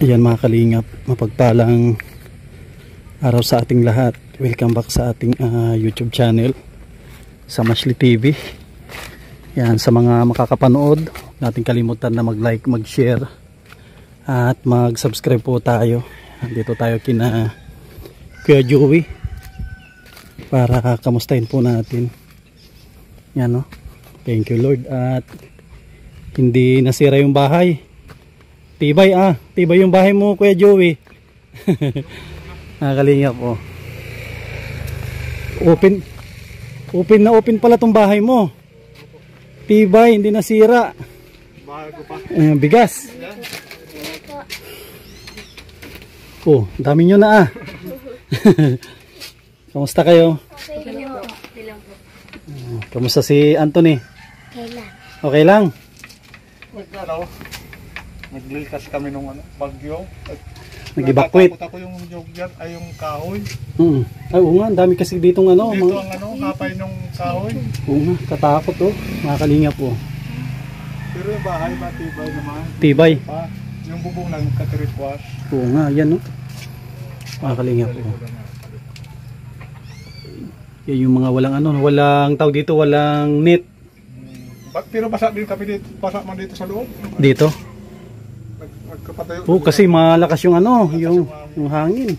Ayan mga kalingap, mapagpalang araw sa ating lahat. Welcome back sa ating YouTube channel sa Mashley TV. Yan, sa mga makakapanood, natin kalimutan na mag-like, mag-share at mag-subscribe po tayo. Dito tayo kina Kuya Joey para kamustahin po natin. Yan, no? Thank you Lord. At hindi nasira yung bahay. Tibay tibay yung bahay mo Kuya Joey. Nakalingap po. Open pala tong bahay mo. Tibay, hindi nasira. Bahay ko pa. Bigas. Oh, dami nyo na Kamusta kayo? Okay lang po. Kamusta si Anthony? Okay lang. Okay lang? Naglikas kami nung bagyo. Nag-evacuate. Natatakot ako yung jog dyan, ay yung kahoy. Ay, oo nga, dami kasi ditong Dito ang hapay ng kahoy. Oo nga, katakot mga kalingap po. Pero yung bahay matibay naman. Tibay. Yung bubong lang katirikwas. Oo nga, yan mga kalingap po. Yan yung mga walang tawag dito, walang net. Pero basa din kami dito, basa man dito sa loob. Dito? Oo, kasi malakas yung yung hangin.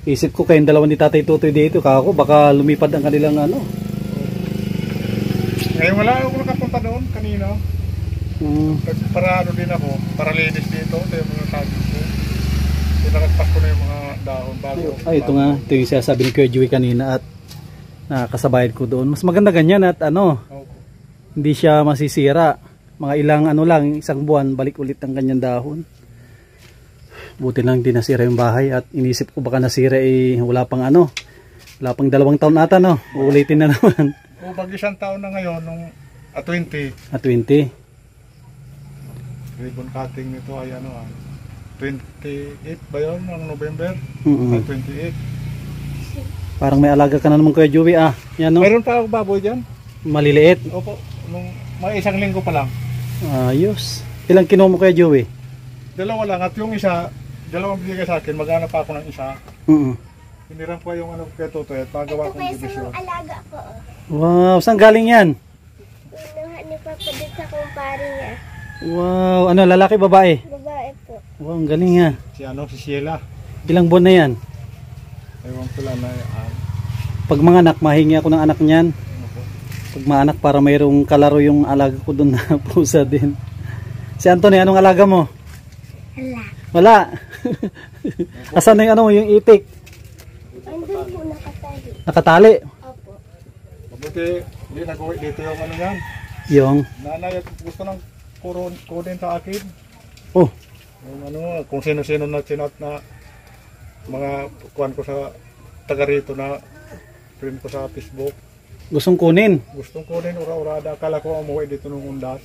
Isip ko kayong dalawa ni Tatay Tutoy dito, kako baka lumipad ang kanilang Ngayon wala ako nakapunta doon kanina. Para din ako, para linis dito, ito yung mga sabi ko. Pinakagpas ko na yung mga dahon bago. Ay, ito nga, ito yung sinasabi ni Kuya Joey kanina at nakakasabayad ko doon. Mas maganda ganyan at hindi siya masisira. Mga ilang lang, isang buwan, balik ulit ang kanyang dahon. Buti lang di nasira yung bahay at inisip ko baka nasira wala pang wala pang 2 taon ata uulitin na naman. O bag isang taon na ngayon, nung 20. 20. Ribbon cutting nito ay 28 ba yun, ng November? 28. Parang may alaga ka na naman Kuya Joey yan Mayroon pa ako baboy dyan. Maliliit. Opo, nung may isang linggo pa lang. Ayos. Ilang kinuha mo Kuya Joey? 2 lang at yung isa, 2 binigay sa akin, maghanap pa ako ng isa. Hiniram ko yung kaya Tutoy at magawa kong division. Alaga ko. Wow, saan galing yan? Kinuha ni Papa dito sa kumpare niya. Wow, lalaki babae? Babae po. Wow, ang galing Si Sheila. Ilang buwan na yan? Ewan ko lang na Pag mga anak, mahingi ako ng anak niyan. Pag maanak para mayroong kalaro yung alaga ko doon na pusa din. Si Anthony, anong alaga mo? Wala. Asan na yung itik? Andun po nakatali. Nakatali? Opo. Mabuti, hindi nag-uwi dito yung yan. Yung? Nanay, gusto nang kunin sa akin. Oh. Yung kung sino-sino na chinat na mga kuwan ko sa taga rito na friend ko sa Facebook. Gustong kunin? Gustong kunin, ura-urada. Akala ko umuwi dito nung undas.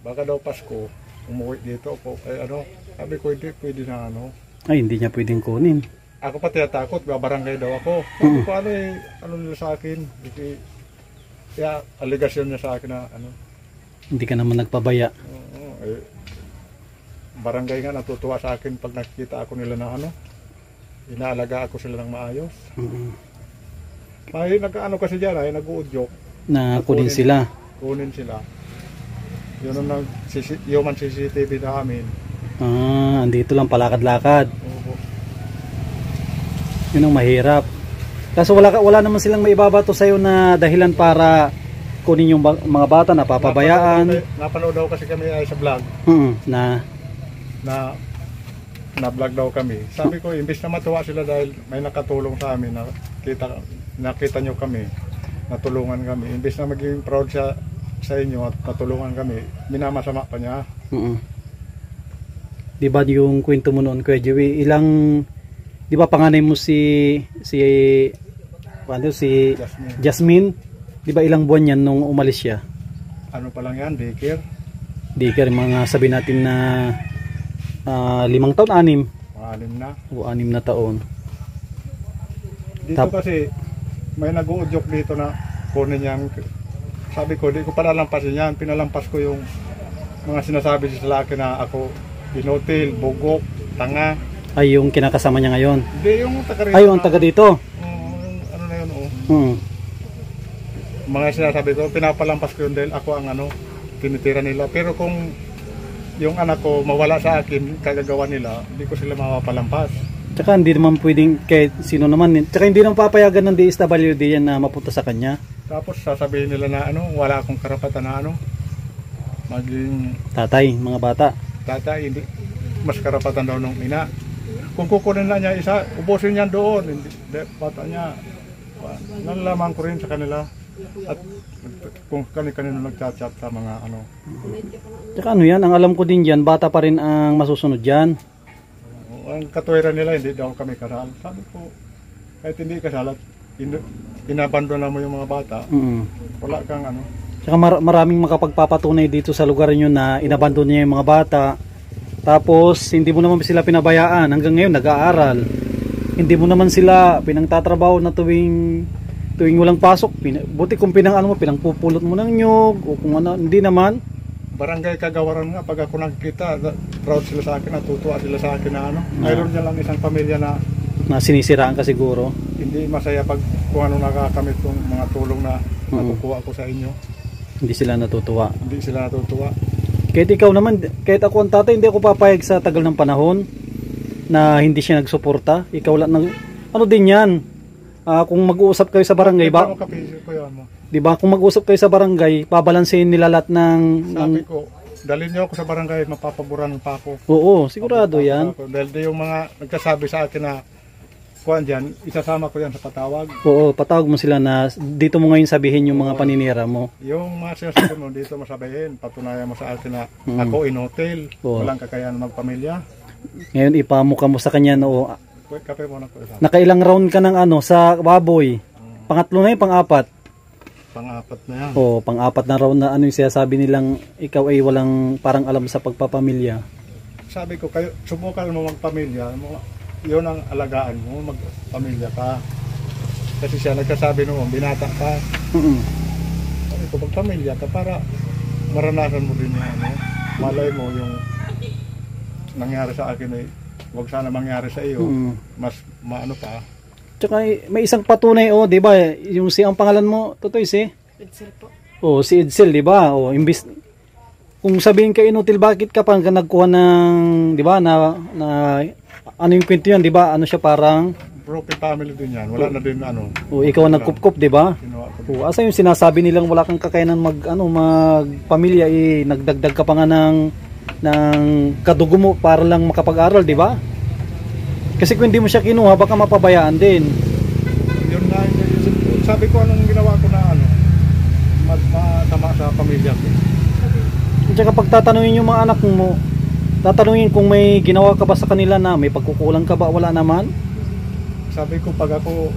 Baka daw Pasko, umuwi dito po. Sabi ko, hindi pwede na Ay, hindi niya pwedeng kunin. Ako pa tinatakot, babarangay daw ako. Sabi ko, ano nila sa akin? Kaya, aligasyon niya sa akin na Hindi ka naman nagpabaya. Barangay nga natutuwa sa akin pag nakikita ako nila na inaalaga ako sila ng maayos. May kasi dyan nag-uudyok. Na kunin sila. Kunin sila. Yun ang human CCTV na amin. Andito lang palakad-lakad. Yun ang mahirap. Kaso wala naman silang maibabato sa'yo na dahilan para kunin yung mga bata na papabayaan. Napanood daw kasi kami sa vlog. Na vlog daw kami. Sabi ko, imbis na matuwa sila dahil may nakatulong sa amin na nakita nyo kami, natulungan kami. Imbis na maging proud siya sa inyo at natulungan kami, minamasama pa niya. Diba yung kwento mo noon Kuya Joey, di ba panganay mo si Jasmine? Di ba ilang buwan yan nung umalis siya? Ano pa lang yan, daycare? Daycare, mga sabi natin na 5 taon, 6? 6 na. O 6 na taon. Dito kasi may nag-uudyok dito na kunin yan. Sabi ko, di ko palalampasin yan. Pinalampas ko yung mga sinasabi sa lalaki na ako Binotil, Bugok, Tanga. Ay, yung kinakasama niya ngayon. Hindi, yung taga rito. Ay, yung taga dito. Yung ano na yun, oh. Hmm. Mga sinasabi ko, pinapalampas ko yun dahil ako ang ano, tinitira nila. Pero kung yung anak ko mawala sa akin, kagagawa nila, hindi ko sila mapapalampas. Tsaka hindi naman pwedeng kahit sino naman. Tsaka hindi naman papayagan ng DSWD yan na mapunta sa kanya. Tapos sasabihin nila na ano, wala akong karapatan na ano, maging Tatay, mga bata. tatay, hindi, mas karapatan daw ng ina. Kung kukunin na niya isa, ubusin niya doon. Hindi, bata niya, nalalaman ko rin sa kanila. At kung kanino nagchat-chat sa mga ano. Tsaka ano yan, ang alam ko din dyan, bata pa rin ang masusunod dyan. Ang katwiran nila, hindi daw kami kasal. Sabi ko, kahit hindi kasal at inabandona mo yung mga bata, wala kang ano. Tsaka maraming makapagpapatunay dito sa lugar nyo na inabandon niya yung mga bata. Tapos hindi mo naman sila pinabayaan hanggang ngayon nag-aaral. Hindi mo naman sila pinangtatrabaho na tuwing walang pasok. Buti kung pinangpupulot mo ng nyug o kung ano, hindi naman. Barangay Kagawaran nga, pag ako nakikita, proud sila sa akin, natutuwa sila sa akin na ano. Mayroon niya lang isang pamilya na sinisiraan ka siguro. Hindi masaya pag kung ano nakakamit kong mga tulong na nakukuha ko sa inyo. Hindi sila natutuwa. Hindi sila natutuwa. Kahit ikaw naman, kahit ako ang tatay, hindi ako papayag sa tagal ng panahon na hindi siya nagsuporta. Ikaw lang ng ano din yan. Kung mag-uusap kayo sa barangay ba? Di ba? Kung mag-uusap kayo sa barangay, babalansehin nila lahat ng sabi ko, dalhin niyo ako sa barangay, mapapaboran pa ako. Oo, sigurado yan. Dahil yung mga nagkasabi sa akin na kuhan dyan, isasama ko yan sa patawag. Oo, patawag mo sila na dito mo ngayon sabihin yung mga paninira mo. Yung mga sinasabi mo dito masabihin, patunayan mo sa akin na ako in hotel, walang kakayahan magpamilya. Ngayon ipamukha mo sa kanya no. Kape muna ko. Nakailang round ka ng ano sa baboy. Pangatlo na yun, pang-apat. Pang-apat na yan. Oo, pang-apat na round na ano yung sinasabi nilang ikaw ay walang parang alam sa pagpapamilya. Sabi ko, kayo, subukan mo magpamilya, yun ang alagaan mo, magpamilya ka. Kasi siya nagkasabi noon, binata ka. Sabi ko, magpamilya ka para maranasan mo din yung ano, malay mo yung nangyari sa akin ay wag sana mangyari sa iyo. Mas maano pa. Tsaka may isang patunay di ba? Yung ang pangalan mo, Totoy Edsel po. Si Edsel, di ba? Imbis kung sabihin ka inutil, bakit ka pa nagkuha ng, di ba, na ano yung kwento yan, di ba? Ano siya parang broken family din yan. Wala na din ano. Ikaw ang nagkupkup, di ba? Asa yung sinasabi nilang wala kang kakayanan magpamilya, nagdagdag ka pa nga ng kadugo mo para lang makapag-aral, di ba? Kasi kung hindi mo siya kinuha, baka mapabayaan din. Yun nga, sabi ko anong ginawa ko na ano, masama sa pamilya ko. At saka pag tatanungin yung mga anak mo, tatanungin kung may ginawa ka ba sa kanila na may pagkukulang ka ba, wala naman. Sabi ko pag ako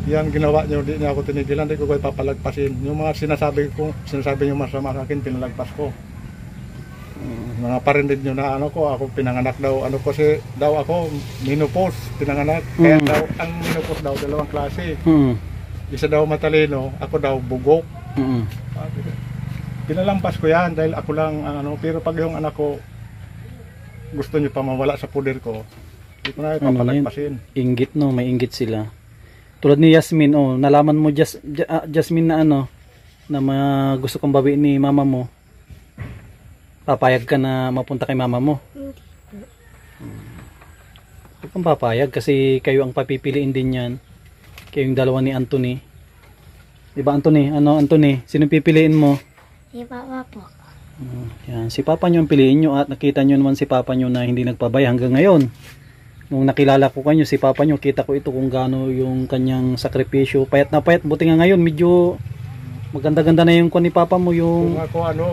yan ginawa nyo, di niya ako tinigilan, di ko kayo papalagpasin. Yung mga sinasabi nyo masama sa akin, pinalagpas ko. Mga parinig nyo na ano ko, ako pinanganak daw, ano kasi daw ako menopause, pinanganak. Kaya daw, ang menopause daw, dalawang klase. Isa daw matalino, ako daw bugok. Pinalampas ko yan dahil ako lang ano, pero pag yung anak ko gusto nyo pa mawala sa puder ko, hindi ko na papalagpasin. Inggit no, may inggit sila. Tulad ni Yasmin, nalaman mo Jasmine na ano, na gusto kong bawiin ni mama mo. Papayag ka na mapunta kay mama mo? Hindi kang papayag kasi kayo ang papipiliin din yan. Kayo yung dalawa ni Anthony. Diba Anthony? Ano Anthony? Sino pipiliin mo? Si Papa po. Yan. Si Papa nyo ang piliin nyo at nakita nyo naman si Papa nyo na hindi nagpabaya hanggang ngayon. Nung nakilala ko kanyo, si Papa nyo, kita ko ito kung gaano yung kanyang sakripisyo. Payat na payat. Buti nga ngayon, medyo maganda-ganda na yung ni Papa mo yung... Kung ako ano,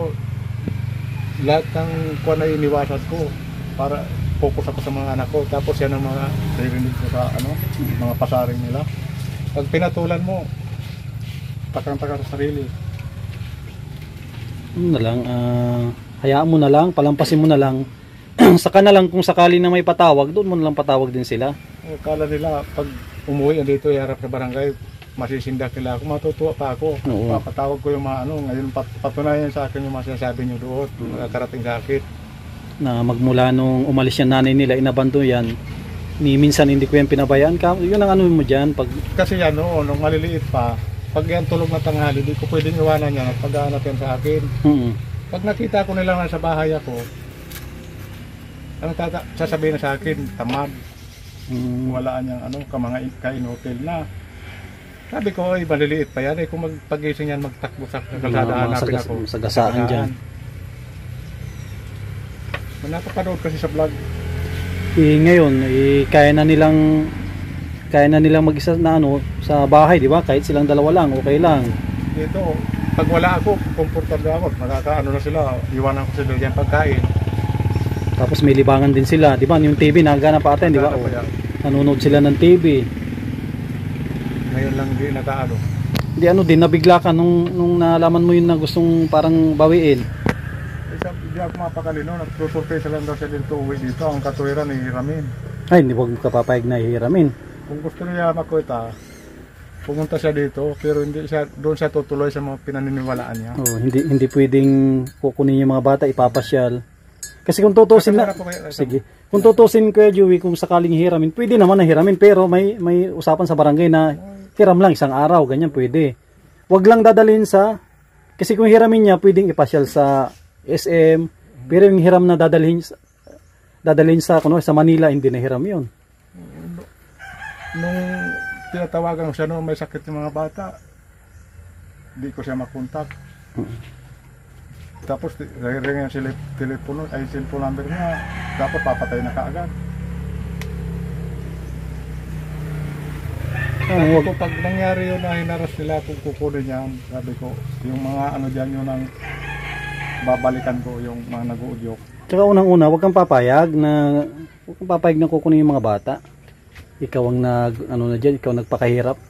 lahat ng kuha na iniwasan ko para focus ako sa mga anak ko, tapos yan ang mga narinig ko sa ano, mga pasaring nila. Pag pinatulan mo, takang-taka sa sarili. Na lang, hayaan mo na lang, palampasin mo na lang. Saka na lang kung sakali na may patawag, doon mo na lang patawag din sila. Kala nila pag umuwi dito iharap sa barangay, masisindak nila ako, matutuwa pa ako. Papatawag ko yung mga ano, ngayon patunayan sa akin yung mga sinasabi nyo doon, nakakarating sa akin. na magmula nung umalis yung nanay nila, inabando yan, ni minsan hindi ko yan pinabayaan ka. Yun ang ano mo dyan. Pag... Kasi yan noon, nung maliliit pa, pag yan tulog na tanghali, di ko pwedeng iwanan yan at pag-aanap yan sa akin. Pag nakita ko nila na sa bahay ako, ano sasabihin na sa akin, tamad. Wala niyang ano, kain hotel na. Sabi ko, ay maliliit pa yan. Kung magpagising yan, magtakbo sa kalsada, hanapin ako. Sagasaan dyan. Napapanood kasi sa vlog. Ngayon, kaya na nilang mag-isa na ano, sa bahay, di ba? Kahit silang dalawa lang, okay lang. Dito, pag wala ako, komportable ako. Magkakaano na sila, iwanan ko sila dyan pagkain. Tapos may libangan din sila, di ba? Yung TV, nagana pa atin, di ba? Nanonood sila ng TV. Ngayon lang di nakaano. Di ano din, nabigla ka nung nalaman mo yun na gustong parang bawiin. Hindi ako mapakali noon. Nagsusurpresa lang daw siya dito uwi dito. Ang katuwiran ni Hiramin. Ay, hindi wag ka papayag na hihiramin. Kung gusto niya makuita, pumunta siya dito. Pero hindi siya, doon siya tutuloy sa mga pinaniniwalaan niya. Oh, hindi pwedeng kukunin yung mga bata, ipapasyal. Kasi kung tutusin na... Sige. Kung tutusin Kuya Joey, kung sakaling hiramin, pwede naman na hiramin. Pero may usapan sa barangay na hiram lang isang araw. Ganyan pwede. Wag lang dadalhin sa... Kasi kung hiramin niya, pwedeng ipasyal sa SM. Pero yung hiram na dadalhin sa Manila, hindi na hiram yun. Nung tinatawagan ko siya nung may sakit yung mga bata, di ko siya makontak. Tapos ring yung telepono, ay cellphone number niya, dapat papatay na kaagad. Sabi ko, pag nangyari yun na hinaras nila kung kukunin niya, sabi ko, yung mga ano dyan yun ang babalikan ko, yung mga nag-uudyok. Tsaka unang-una, huwag kang papayag na kukunin yung mga bata. Ikaw ang ikaw nagpakahirap.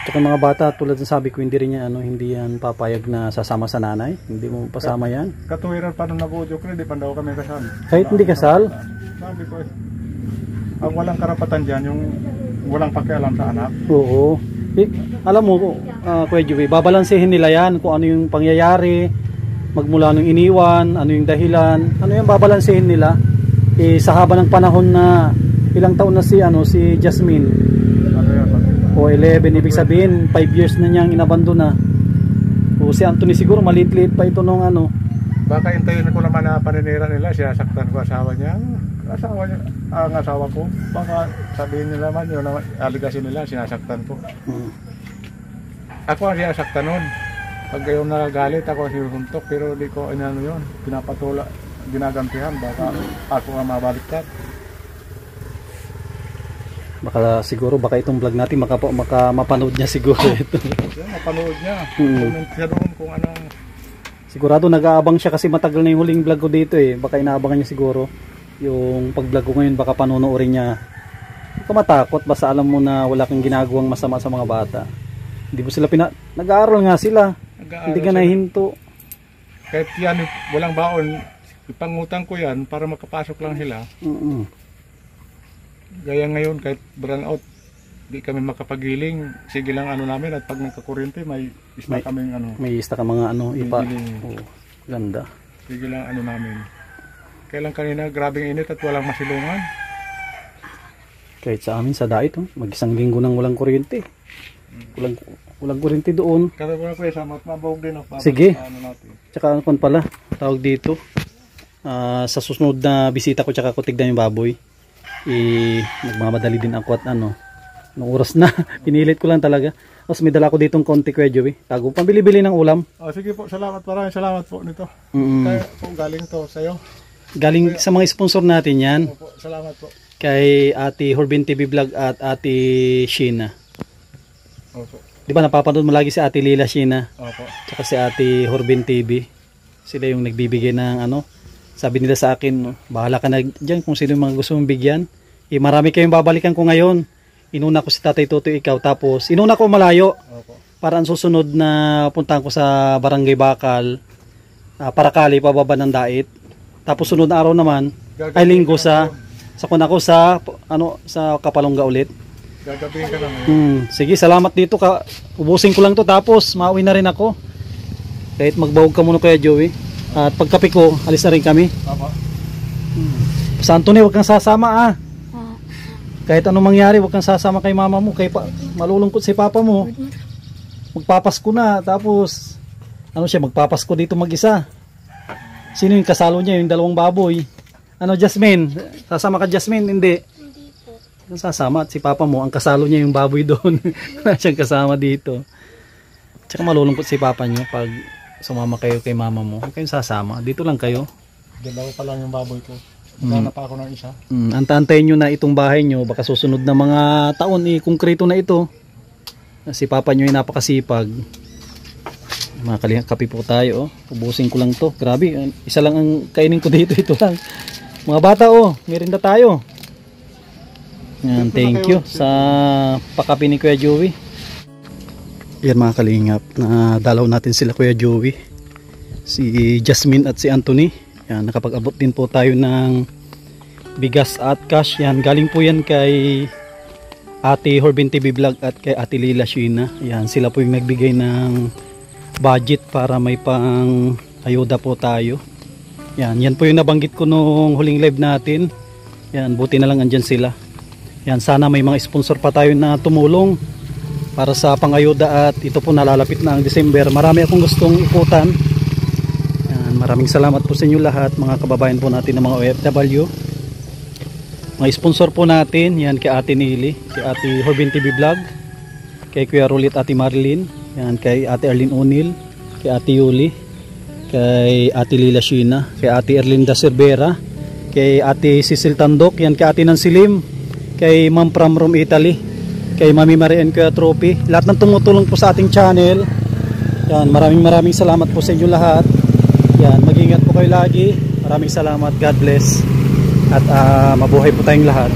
Tsaka mga bata, tulad ng sabi ko, hindi yan papayag na sasama sa nanay. Hindi mo pasama yan. Katuwiran pa nung nag-uudyok na, di pa daw kami kasal. Kahit hindi kasal? Sabi ko, ang walang karapatan dyan, yung walang pakialam sa anak. Oo. Alam mo, Kuya Joey, babalansehin nila yan kung ano yung pangyayari, magmula nung iniwan, ano yung dahilan, ano yung babalansehin nila. Sa haba ng panahon na ilang taon na si Jasmine, Ano yan? o 11, ibig sabihin 5 years na niyang inabandona. O si Anthony siguro maliit-liit pa ito nung ano. Baka intayin ko naman na paninira nila, sinasaktan ko asawa niya. Ang asawa ko, baka sabihin nila naman yun, aligasyon nila, sinasaktan ko. Ako ang sinasaktan nun. Pag kayo nagalit, ako ang sinusuntok, pero di ko inano yun, pinapatula, ginagantihan, baka ako ang mabaliktad. Baka itong vlog natin mapanood niya siguro ito. Mapanood niya. Comment siya doon kung anong... Sigurado nag-aabang siya kasi matagal na yung huling vlog ko dito eh. Baka inaabangan niya siguro yung pag-vlog ko ngayon, baka panonoorin niya. Hindi ka matakot, basta alam mo na wala kang ginagawang masama sa mga bata. Hindi mo sila nag-aaral nga sila. Hindi ka nahinto. Kahit yan, walang baon, ipangutang ko yan para makapasok lang sila. Gaya ngayon, kahit burn out, di kami makapagiling. Sige lang ano namin, at pag nagkakuryente, may isna kaming ano. May ista ka mga ano, ipa. Oh, ganda. Sige lang ano namin. Kailan kanina, grabing init at walang masilungan. Kahit sa amin, sa dait, mag-isang linggo nang walang kuryente. Walang kuryente doon. Kaya ko na po sama at mabawag din. Sige. Tsaka kung pala, tawag dito. Sa susunod na bisita ko, tsaka ko tignan yung baboy. Nagmamadali din ako at nung oras na, pinilit ko lang talaga. Tapos may dala ko ditong konti, Kuya Joey. Tago, pambili-bili ng ulam. Sige po, salamat. Maraming salamat po nito. Kaya po, galing to sa'yo. Galing sa mga sponsor natin yan. Opo, salamat po. Kay Ate Horbin TV Vlog at Ate Sheena. Opo. Di ba napapanood mo lagi si Ate Lila Sheena? Opo. Tsaka si Ate Horbin TV. Sila yung nagbibigay ng sabi nila sa akin, bahala ka na dyan kung sino yung mga gusto mong bigyan. Marami kayong babalikan ko ngayon. Inuna ko si Tatay Toto, ikaw. Tapos inuna ko malayo. Opo. Para ang susunod na puntahan ko sa Barangay Bakal, Parakali, pababa ng Dait. Tapos sunod na araw naman, ay linggo sa kunako sa Kapalongga ulit. Gagabihin ka lang. Sige, salamat dito. Ubusin ko lang to tapos mauwi na rin ako. Kahit magbawag ka muna, Kuya Joey. At pagkape ko, alis na rin kami. Apo. Sa Anthony, huwag kang sasama Kahit anong mangyari, huwag kang sasama kay mama mo. Malulungkot si papa mo. Magpapasko na, tapos magpapasko dito mag-isa. Sino yung kasalo niya, yung dalawang baboy? Jasmine? Sasama ka, Jasmine? Hindi. Hindi po. Sasama at si papa mo, ang kasalo niya yung baboy doon. Wala siyang kasama dito. Tsaka malulungkot si papa niyo pag sumama kayo kay mama mo. Huwag kayong sasama. Dito lang kayo. Dalawa pa lang yung baboy ko. Wala pa ako ng isa. Antaantayin nyo na itong bahay nyo. Baka susunod na mga taon, konkreto na ito. Si papa nyo ay napakasipag. Mga kalihang kape po tayo. Ubusin ko lang to. Grabe, isa lang ang kainin ko dito. Ito lang. Mga bata, merinda tayo. Yan, thank you sa pakape ni Kuya Joey. Yan mga kalingap, na dalaw natin sila Kuya Joey, si Jasmine at si Anthony. Yan, nakapag-abot din po tayo ng bigas at cash. Yan, galing po yan kay Ate Horbin TV Vlog at kay Ate Lila Sheena. Yan, sila po yung nagbigay ng budget para may pang ayuda po tayo. Yan po yung nabanggit ko nung huling live natin. Yan, buti na lang andyan sila. Yan, sana may mga sponsor pa tayo na tumulong para sa pangayuda, at ito po nalalapit na ang December. Marami akong gustong ikutan. Yan, maraming salamat po sa inyo lahat, mga kababayan po natin ng mga OFW. Mga sponsor po natin, yan kay Ate Nili, kay Ate Horbin TV Vlog, kay Kuya Rulit, Ate Marilyn, yan kay Ate Arlene O'Neill, kay Ate Yuli, kay Ate Lila Sheena, kay Ate Erlinda Cervera, kay Ate Cecil Tandok, yan kay Ate Nansilim, kay Ma'am from Rome, Italy, kay Mami Marian Kuya Trophy, lahat ng tumutulong po sa ating channel. Yan, maraming salamat po sa inyo lahat. Yan, mag-ingat po kayo lagi. Maraming salamat. God bless. At mabuhay po tayong lahat.